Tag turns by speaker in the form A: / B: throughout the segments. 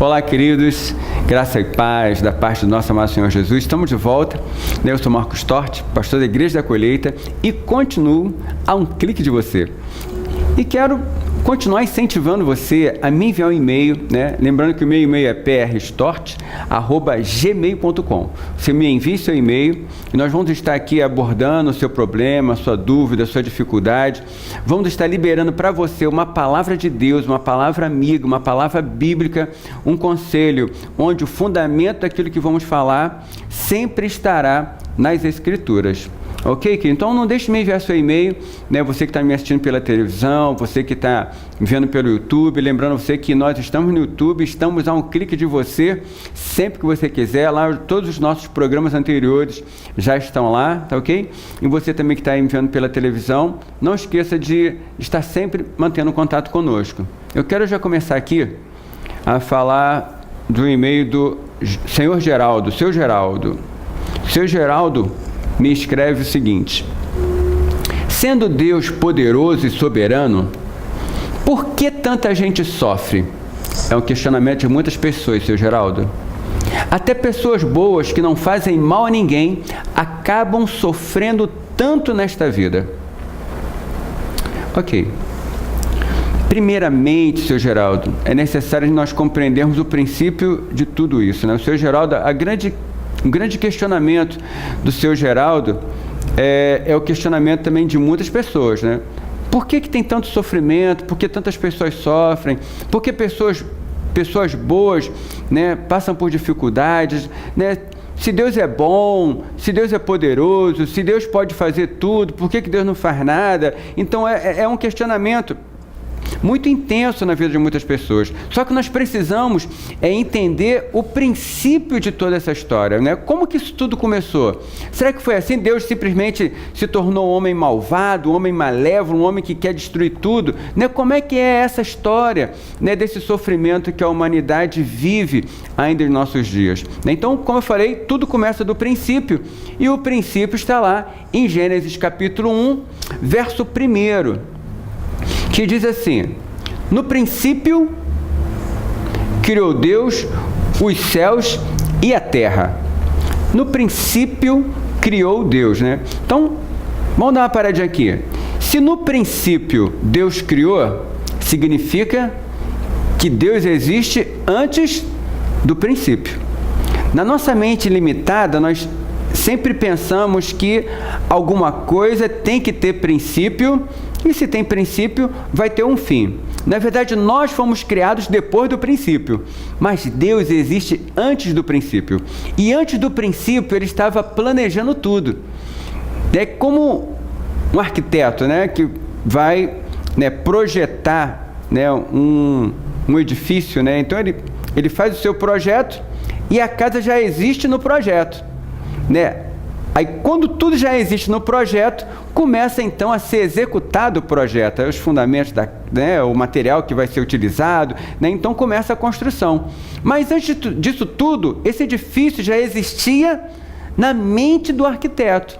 A: Olá, queridos, graça e paz da parte do nosso amado Senhor Jesus. Estamos de volta. Eu sou Marcos Torte, pastor da Igreja da Colheita, e continuo a um clique de você. E quero continuar incentivando você a me enviar um e-mail, né? Lembrando que o meu e-mail é prstort@gmail.com. Você me envia seu e-mail e nós vamos estar aqui abordando o seu problema, a sua dúvida, a sua dificuldade. Vamos estar liberando para você uma palavra de Deus, uma palavra amiga, uma palavra bíblica, um conselho, onde o fundamento daquilo que vamos falar sempre estará nas Escrituras. Ok? Então não deixe de me enviar seu e-mail, né? Você que está me assistindo pela televisão, você que está me vendo pelo YouTube, lembrando você que nós estamos no YouTube, estamos a um clique de você, sempre que você quiser, lá todos os nossos programas anteriores já estão lá, tá ok? E você também que está me vendo pela televisão, não esqueça de estar sempre mantendo contato conosco. Eu quero já começar aqui a falar do e-mail do Senhor Geraldo, Seu Geraldo. Seu Geraldo me escreve o seguinte: sendo Deus poderoso e soberano, por que tanta gente sofre? É um questionamento de muitas pessoas, seu Geraldo. Até pessoas boas que não fazem mal a ninguém acabam sofrendo tanto nesta vida. Ok. Primeiramente, seu Geraldo, é necessário nós compreendermos o princípio de tudo isso, né? O seu Geraldo, um grande questionamento do seu Geraldo é o questionamento também de muitas pessoas, né? Por que tem tanto sofrimento? Por que tantas pessoas sofrem? Por que pessoas boas, né, passam por dificuldades, né? Se Deus é bom, se Deus é poderoso, se Deus pode fazer tudo, por que Deus não faz nada? Então é um questionamento muito intenso na vida de muitas pessoas. Só que nós precisamos entender o princípio de toda essa história, né? Como que isso tudo começou? Será que foi assim? Deus simplesmente se tornou um homem malvado, um homem malévolo, um homem que quer destruir tudo, né? Como é que é essa história, né, desse sofrimento que a humanidade vive ainda em nossos dias? Então, como eu falei, tudo começa do princípio, e o princípio está lá em Gênesis capítulo 1, verso 1, que diz assim: no princípio criou Deus os céus e a terra. No princípio criou Deus, né? Então, vamos dar uma paradinha aqui. Se no princípio Deus criou, significa que Deus existe antes do princípio. Na nossa mente limitada, nós sempre pensamos que alguma coisa tem que ter princípio, e se tem princípio, vai ter um fim. Na verdade, nós fomos criados depois do princípio, mas Deus existe antes do princípio. E antes do princípio, Ele estava planejando tudo. É como um arquiteto, né, que vai, né, projetar, né, um edifício, né? Então, ele faz o seu projeto e a casa já existe no projeto, né? Aí, quando tudo já existe no projeto, começa então a ser executado o projeto, os fundamentos, né, o material que vai ser utilizado, né? Então começa a construção. Mas antes disso tudo, esse edifício já existia na mente do arquiteto.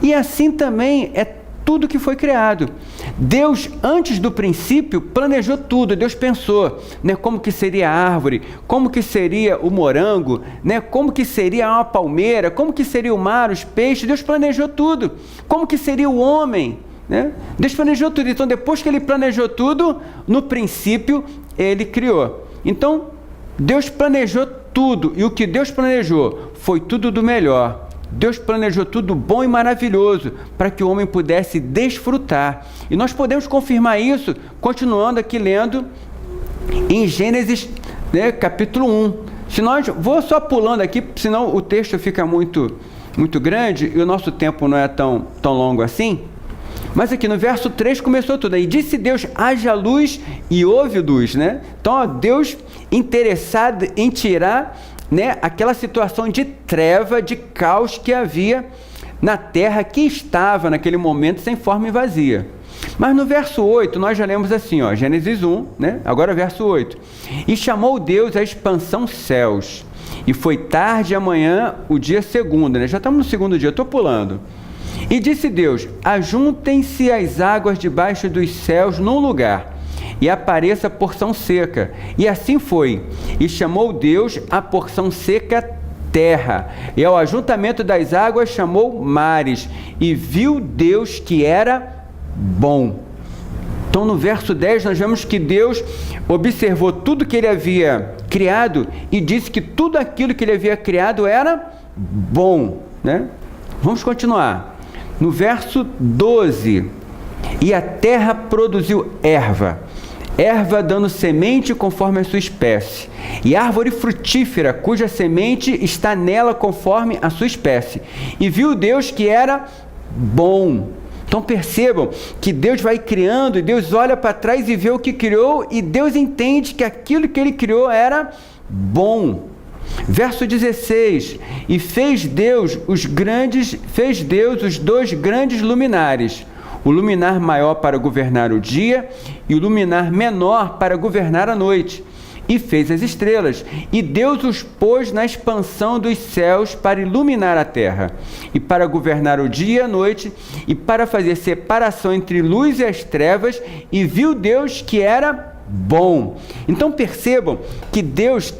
A: E assim também é tudo que foi criado. Deus, antes do princípio, planejou tudo. Deus pensou, né, como que seria a árvore, como que seria o morango, né, como que seria uma palmeira, como que seria o mar, os peixes. Deus planejou tudo. Como que seria o homem, né? Deus planejou tudo. Então, depois que Ele planejou tudo, no princípio, Ele criou. Então, Deus planejou tudo. E o que Deus planejou foi tudo do melhor. Deus planejou tudo bom e maravilhoso para que o homem pudesse desfrutar. E nós podemos confirmar isso continuando aqui lendo em Gênesis, né, capítulo 1. Vou só pulando aqui, senão o texto fica muito grande e o nosso tempo não é tão longo assim. Mas aqui no verso 3 começou tudo. E disse Deus: haja luz, e houve luz, né? Então, ó, Deus interessado em tirar, né, aquela situação de treva, de caos que havia na terra, que estava naquele momento sem forma e vazia. Mas no verso 8 nós já lemos assim, ó, Gênesis 1, né? Agora verso 8: e chamou Deus a expansão céus, e foi tarde amanhã o dia segundo, né? Já estamos no segundo dia, estou pulando. E disse Deus: ajuntem-se as águas debaixo dos céus num lugar, e apareça a porção seca. E assim foi. E chamou Deus a porção seca terra, e ao ajuntamento das águas chamou mares. E viu Deus que era bom. Então no verso 10 nós vemos que Deus observou tudo que ele havia criado e disse que tudo aquilo que ele havia criado era bom, né? Vamos continuar. No verso 12, e a terra produziu erva dando semente conforme a sua espécie, e árvore frutífera, cuja semente está nela conforme a sua espécie. E viu Deus que era bom. Então percebam que Deus vai criando, e Deus olha para trás e vê o que criou, e Deus entende que aquilo que ele criou era bom. Verso 16, e fez Deus os dois grandes luminares, o luminar maior para governar o dia e o luminar menor para governar a noite. E fez as estrelas, e Deus os pôs na expansão dos céus para iluminar a terra, e para governar o dia e a noite, e para fazer separação entre luz e as trevas, e viu Deus que era bom. Então percebam que Deus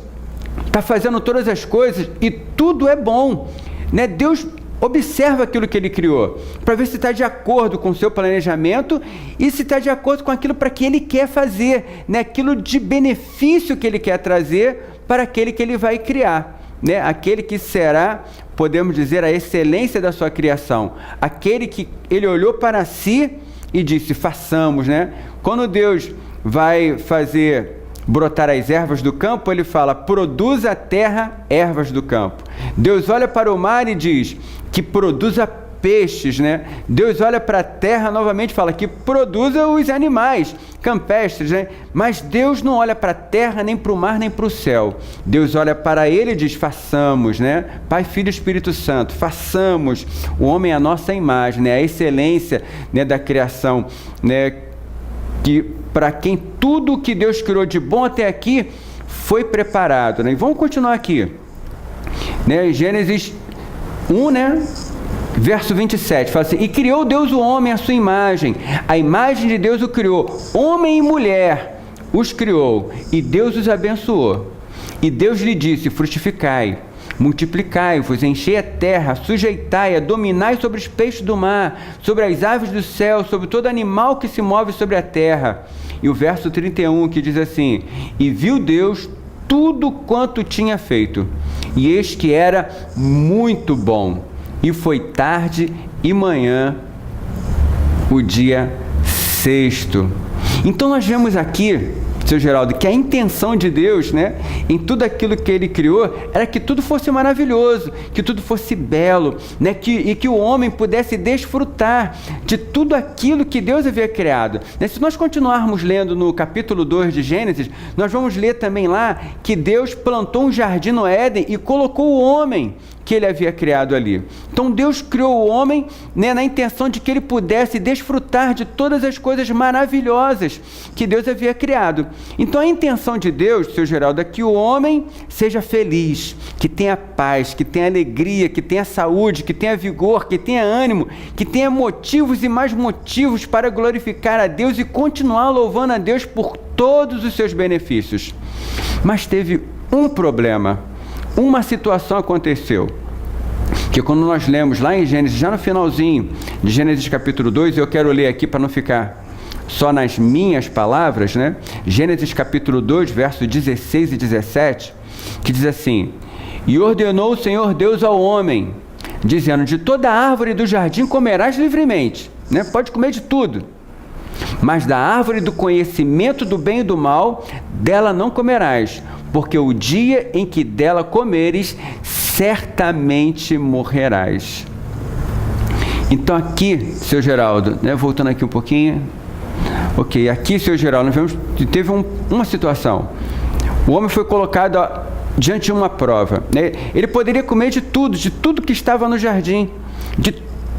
A: está fazendo todas as coisas e tudo é bom, né? Deus observa aquilo que ele criou, para ver se está de acordo com o seu planejamento e se está de acordo com aquilo para que ele quer fazer, né? Aquilo de benefício que ele quer trazer para aquele que ele vai criar, né? Aquele que será, podemos dizer, a excelência da sua criação, aquele que ele olhou para si e disse, façamos, né? Quando Deus vai fazer brotar as ervas do campo, ele fala, produza a terra ervas do campo. Deus olha para o mar e diz que produza peixes, né? Deus olha para a terra novamente e fala que produza os animais campestres, né? Mas Deus não olha para a terra, nem para o mar, nem para o céu. Deus olha para ele e diz, façamos, né? Pai, Filho e Espírito Santo, façamos o homem à nossa imagem, né? A excelência, né, da criação, né? Que para quem tudo que Deus criou de bom até aqui foi preparado, né? E vamos continuar aqui, né? Gênesis 1, né? Verso 27, fala assim, e criou Deus o homem à sua imagem, a imagem de Deus o criou, homem e mulher os criou, e Deus os abençoou. E Deus lhe disse, frutificai, multiplicai-vos, enchei a terra, sujeitai-a, dominai sobre os peixes do mar, sobre as aves do céu, sobre todo animal que se move sobre a terra. E o verso 31 que diz assim, e viu Deus tudo quanto tinha feito, e eis que era muito bom. E foi tarde e manhã, o dia sexto. Então nós vemos aqui, seu Geraldo, que a intenção de Deus, né, em tudo aquilo que ele criou, era que tudo fosse maravilhoso, que tudo fosse belo, né, e que o homem pudesse desfrutar de tudo aquilo que Deus havia criado. Né, se nós continuarmos lendo no capítulo 2 de Gênesis, nós vamos ler também lá que Deus plantou um jardim no Éden e colocou o homem que ele havia criado ali. Então Deus criou o homem, né, na intenção de que ele pudesse desfrutar de todas as coisas maravilhosas que Deus havia criado. Então a intenção de Deus, seu Geraldo, é que o homem seja feliz, que tenha paz, que tenha alegria, que tenha saúde, que tenha vigor, que tenha ânimo, que tenha motivos e mais motivos para glorificar a Deus e continuar louvando a Deus por todos os seus benefícios. Mas teve um problema, uma situação aconteceu, que quando nós lemos lá em Gênesis, já no finalzinho de Gênesis capítulo 2, eu quero ler aqui para não ficar só nas minhas palavras, né? Gênesis capítulo 2, versos 16 e 17, que diz assim, e ordenou o Senhor Deus ao homem, dizendo, de toda árvore do jardim comerás livremente, né? Pode comer de tudo, mas da árvore do conhecimento do bem e do mal, dela não comerás, porque o dia em que dela comeres, certamente morrerás. Então aqui, seu Geraldo, né, voltando aqui um pouquinho, ok, aqui, seu Geraldo, nós vemos que teve uma situação, o homem foi colocado diante de uma prova, né? Ele poderia comer de tudo que estava no jardim, de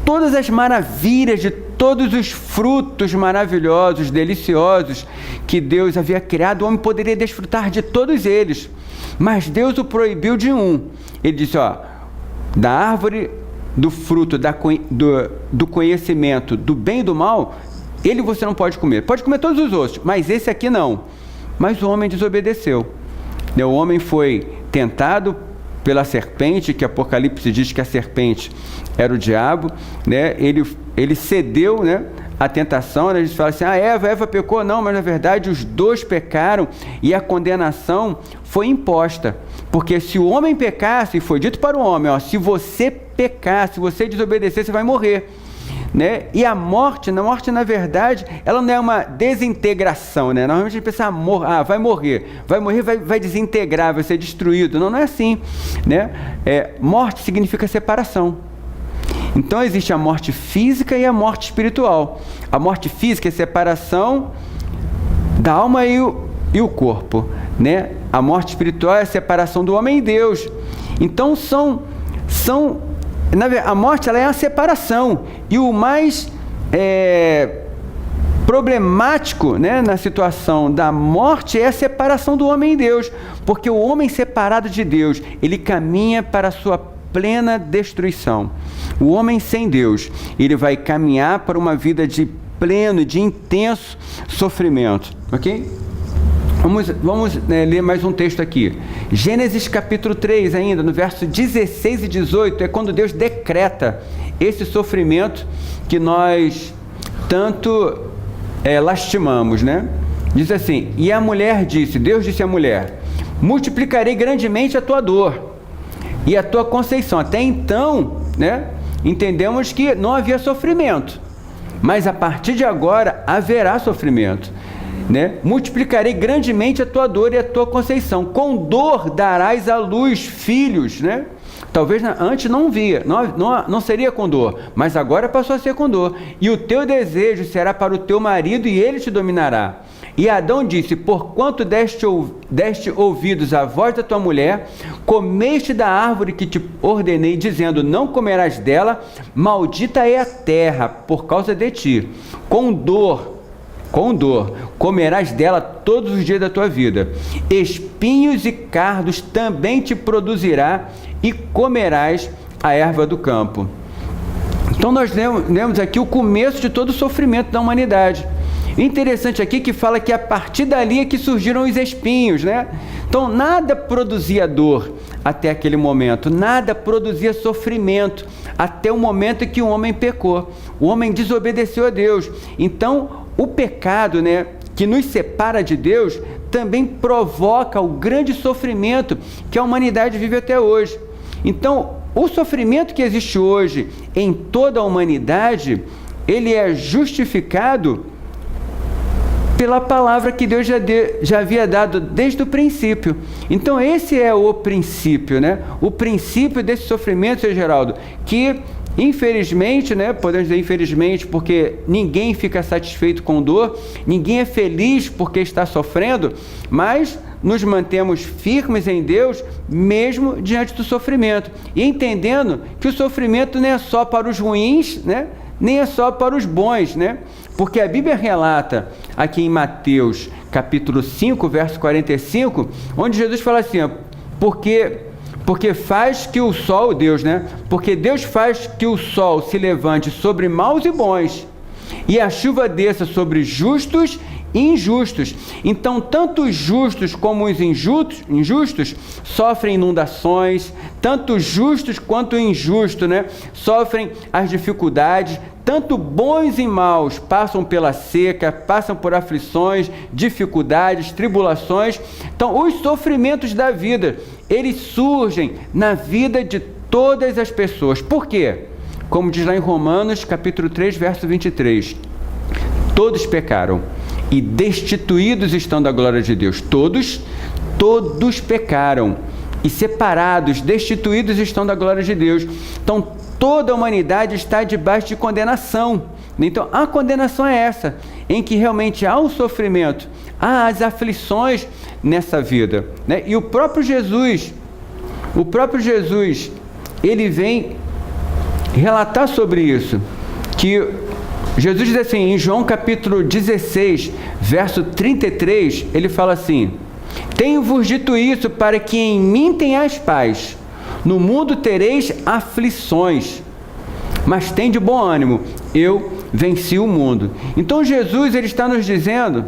A: todas as maravilhas, de todos os frutos maravilhosos, deliciosos que Deus havia criado, o homem poderia desfrutar de todos eles, mas Deus o proibiu de um. Ele disse, ó, da árvore do fruto do conhecimento do bem e do mal, ele você não pode comer. Pode comer todos os outros, mas esse aqui não. Mas o homem desobedeceu. O homem foi tentado pela serpente, que Apocalipse diz que a serpente era o diabo, né? Ele cedeu, né, à tentação, né? A gente fala assim, Eva pecou. Não, mas na verdade os dois pecaram e a condenação foi imposta. Porque se o homem pecasse, foi dito para o homem, se você pecar, se você desobedecer, você vai morrer. Né? E a morte, na verdade, ela não é uma desintegração, né? Normalmente a gente pensa, vai morrer, vai desintegrar, vai ser destruído. Não é assim, né? Morte significa separação. Então existe a morte física e a morte espiritual. A morte física é a separação da alma e o corpo, né? A morte espiritual é a separação do homem e Deus. Então a morte, ela é a separação, e o mais problemático, né, na situação da morte é a separação do homem e Deus, porque o homem separado de Deus, ele caminha para a sua plena destruição. O homem sem Deus, ele vai caminhar para uma vida de pleno, de intenso sofrimento, ok? Vamos ler mais um texto aqui. Gênesis capítulo 3 ainda, no verso 16 e 18, é quando Deus decreta esse sofrimento que nós tanto lastimamos, né? Diz assim, e a mulher disse, Deus disse à mulher, multiplicarei grandemente a tua dor e a tua conceição. Até então, né, entendemos que não havia sofrimento, mas a partir de agora haverá sofrimento. Né? Multiplicarei grandemente a tua dor e a tua conceição. Com dor darás à luz filhos, né? Talvez antes não via, não seria com dor, mas agora passou a ser com dor. E o teu desejo será para o teu marido e ele te dominará. E Adão disse, porquanto deste ouvidos à voz da tua mulher, comeste da árvore que te ordenei, dizendo, não comerás dela, maldita é a terra por causa de ti. Com dor comerás dela todos os dias da tua vida. Espinhos e cardos também te produzirá e comerás a erva do campo. Então nós lemos aqui o começo de todo o sofrimento da humanidade. Interessante aqui que fala que a partir dali é que surgiram os espinhos, né? Então nada produzia dor até aquele momento, nada produzia sofrimento até o momento em que o homem pecou. O homem desobedeceu a Deus. Então o pecado, né, que nos separa de Deus, também provoca o grande sofrimento que a humanidade vive até hoje. Então, o sofrimento que existe hoje em toda a humanidade, ele é justificado pela palavra que Deus já havia dado desde o princípio. Então, esse é o princípio, né? O princípio desse sofrimento, Sr. Geraldo, que infelizmente, né, podemos dizer infelizmente, porque ninguém fica satisfeito com dor, ninguém é feliz porque está sofrendo, mas nos mantemos firmes em Deus, mesmo diante do sofrimento, e entendendo que o sofrimento não é só para os ruins, né, nem é só para os bons, né, porque a Bíblia relata aqui em Mateus, capítulo 5, verso 45, onde Jesus fala assim, porque faz que o sol, Deus, né? Porque Deus faz que o sol se levante sobre maus e bons, e a chuva desça sobre justos e injustos. Então, tanto os justos como os injustos sofrem inundações, tanto os justos quanto os injustos, né, sofrem as dificuldades, tanto bons e maus passam pela seca, passam por aflições, dificuldades, tribulações. Então, os sofrimentos da vida, eles surgem na vida de todas as pessoas. Por quê? Como diz lá em Romanos, capítulo 3, verso 23. Todos pecaram e destituídos estão da glória de Deus. Todos pecaram e separados, destituídos estão da glória de Deus. Então, toda a humanidade está debaixo de condenação. Então, a condenação é essa, em que realmente há o sofrimento, há as aflições nessa vida, né? E o próprio Jesus, ele vem relatar sobre isso, que Jesus diz assim, em João capítulo 16, verso 33, ele fala assim, tenho-vos dito isso para que em mim tenhais paz. No mundo tereis aflições, mas tende bom ânimo, eu venci o mundo. Então Jesus ele está nos dizendo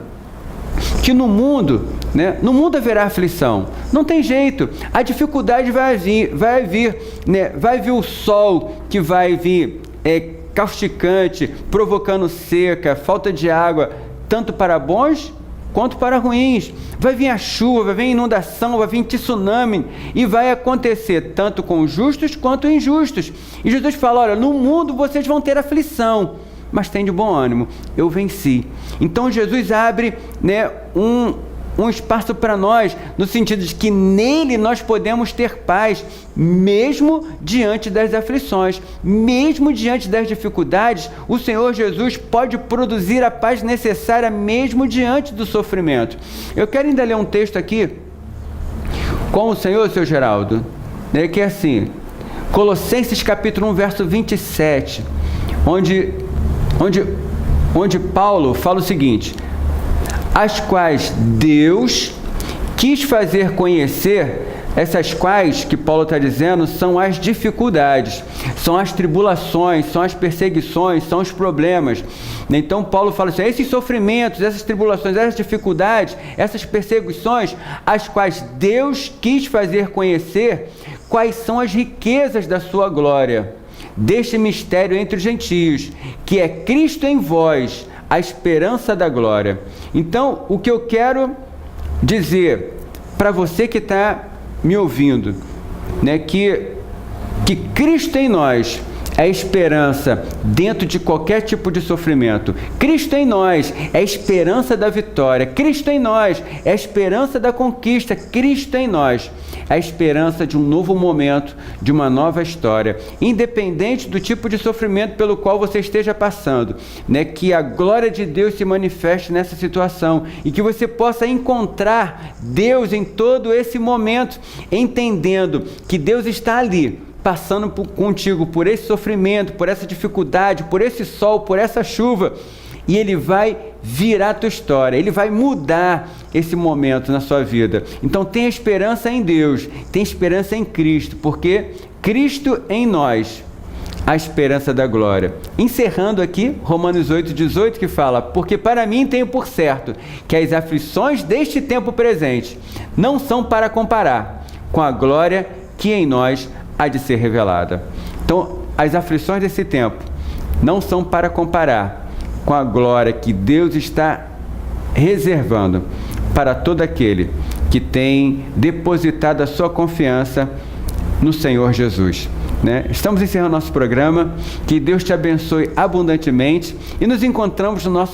A: que no mundo, né, no mundo haverá aflição. Não tem jeito. A dificuldade vai vir, né, vai vir o sol que vai vir causticante, provocando seca, falta de água, tanto para bons quanto para ruins. Vai vir a chuva, vai vir a inundação, vai vir tsunami, e vai acontecer tanto com justos quanto injustos. E Jesus fala, olha, no mundo vocês vão ter aflição, mas tem de bom ânimo, eu venci. Então Jesus abre, né, um espaço para nós, no sentido de que nele nós podemos ter paz, mesmo diante das aflições, mesmo diante das dificuldades, o Senhor Jesus pode produzir a paz necessária mesmo diante do sofrimento. Eu quero ainda ler um texto aqui com o Senhor, seu Geraldo, né, que é assim, Colossenses capítulo 1, verso 27, onde Paulo fala o seguinte: as quais Deus quis fazer conhecer, essas quais que Paulo está dizendo são as dificuldades, são as tribulações, são as perseguições, são os problemas. Então Paulo fala assim, esses sofrimentos, essas tribulações, essas dificuldades, essas perseguições, as quais Deus quis fazer conhecer quais são as riquezas da sua glória, deste mistério entre os gentios, que é Cristo em vós, a esperança da glória. Então, o que eu quero dizer para você que está me ouvindo, né, que Cristo em nós é a esperança dentro de qualquer tipo de sofrimento. Cristo em nós é a esperança da vitória. Cristo em nós é a esperança da conquista. Cristo em nós é a esperança de um novo momento, de uma nova história. Independente do tipo de sofrimento pelo qual você esteja passando, né, que a glória de Deus se manifeste nessa situação e que você possa encontrar Deus em todo esse momento, entendendo que Deus está ali, passando contigo por esse sofrimento, por essa dificuldade, por esse sol, por essa chuva, e Ele vai virar a tua história, Ele vai mudar esse momento na sua vida. Então tenha esperança em Deus, tenha esperança em Cristo, porque Cristo em nós, a esperança da glória. Encerrando aqui, Romanos 8,18, que fala, porque para mim tenho por certo que as aflições deste tempo presente não são para comparar com a glória que em nós há de ser revelada. Então, as aflições desse tempo não são para comparar com a glória que Deus está reservando para todo aquele que tem depositado a sua confiança no Senhor Jesus, né? Estamos encerrando nosso programa, que Deus te abençoe abundantemente e nos encontramos no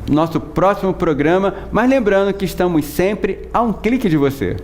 A: nosso próximo programa, mas lembrando que estamos sempre a um clique de você.